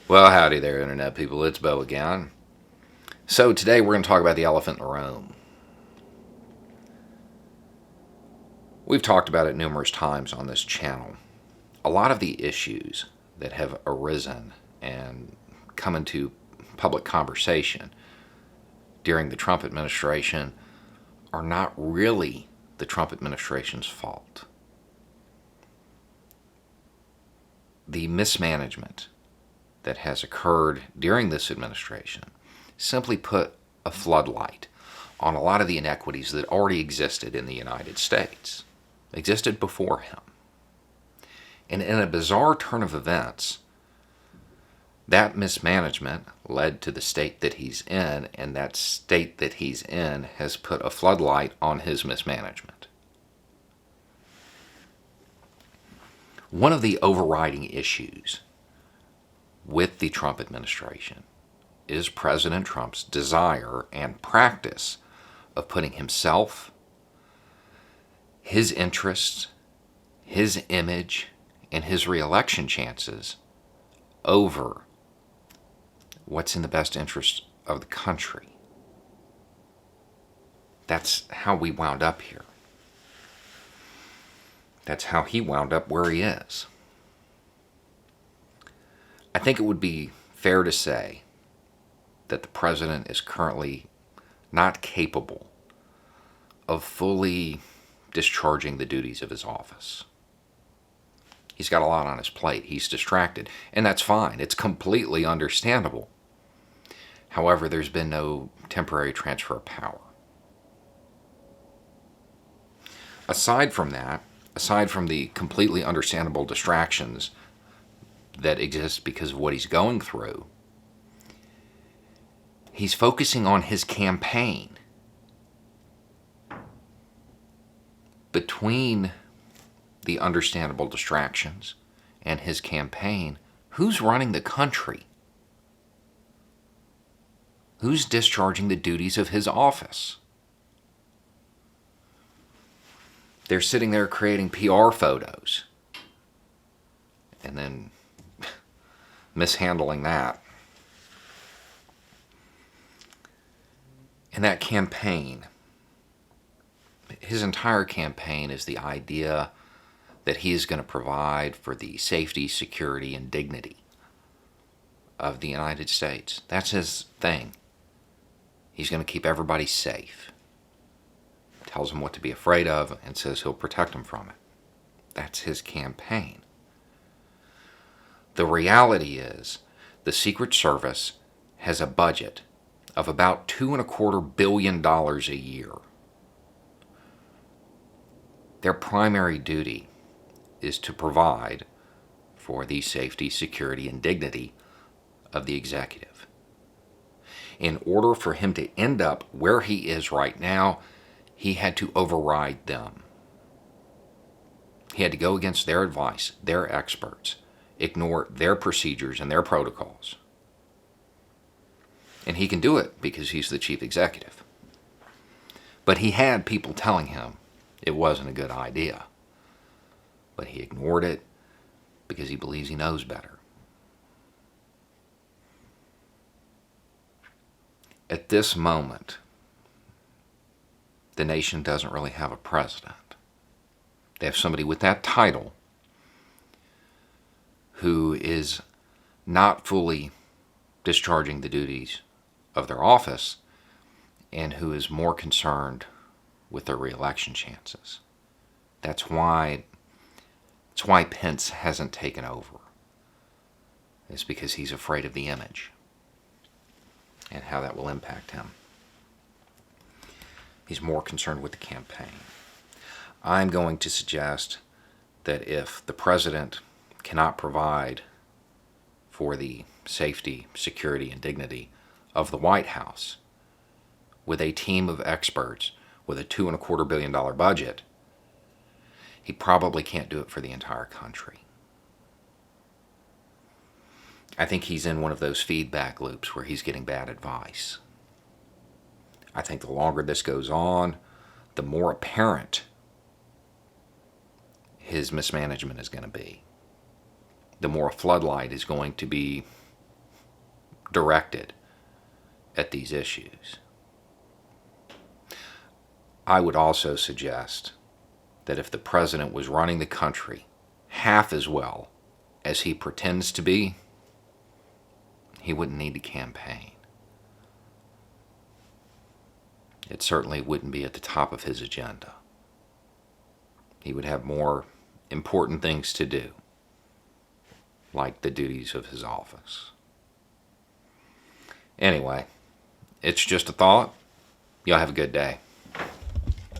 Well, howdy there, Internet people. It's Bo again. So, today we're going to talk about the elephant in the room. We've talked about it numerous times on this channel. A lot of the issues that have arisen and come into public conversation during the Trump administration are not really the Trump administration's fault. The mismanagement that has occurred during this administration simply put a floodlight on a lot of the inequities that already existed in the United States, existed before him. And in a bizarre turn of events, that mismanagement led to the state that he's in, and that state that he's in has put a floodlight on his mismanagement. One of the overriding issues with the Trump administration is President Trump's desire and practice of putting himself, his interests, his image, and his re-election chances over what's in the best interest of the country. That's how we wound up here. That's how he wound up where he is. I think it would be fair to say that the president is currently not capable of fully discharging the duties of his office. He's got a lot on his plate. He's distracted, and that's fine. It's completely understandable. However, there's been no temporary transfer of power. Aside from that, aside from the completely understandable distractions that exist because of what he's going through, he's focusing on his campaign. Between the understandable distractions and his campaign, who's running the country? Who's discharging the duties of his office? They're sitting there creating PR photos and then mishandling that. And that campaign, his entire campaign is the idea that he is going to provide for the safety, security, and dignity of the United States. That's his thing. He's going to keep everybody safe. Tells them what to be afraid of and says he'll protect them from it. That's his campaign. The reality is the Secret Service has a budget of about $2.25 billion a year. Their primary duty is to provide for the safety, security, and dignity of the executive. In order for him to end up where he is right now, he had to override them. He had to go against their advice, their experts, ignore their procedures and their protocols. And he can do it because he's the chief executive. But he had people telling him it wasn't a good idea. But he ignored it because he believes he knows better. At this moment, the nation doesn't really have a president. They have somebody with that title who is not fully discharging the duties of their office and who is more concerned with their re-election chances. That's why Pence hasn't taken over. It's because he's afraid of the image and how that will impact him. He's more concerned with the campaign. I'm going to suggest that if the president cannot provide for the safety, security, and dignity of the White House with a team of experts with a $2.25 billion budget, he probably can't do it for the entire country. I think he's in one of those feedback loops where he's getting bad advice. I think the longer this goes on, the more apparent his mismanagement is going to be. The more a floodlight is going to be directed at these issues. I would also suggest that if the president was running the country half as well as he pretends to be, he wouldn't need to campaign. It certainly wouldn't be at the top of his agenda. He would have more important things to do, like the duties of his office. Anyway, it's just a thought. Y'all have a good day.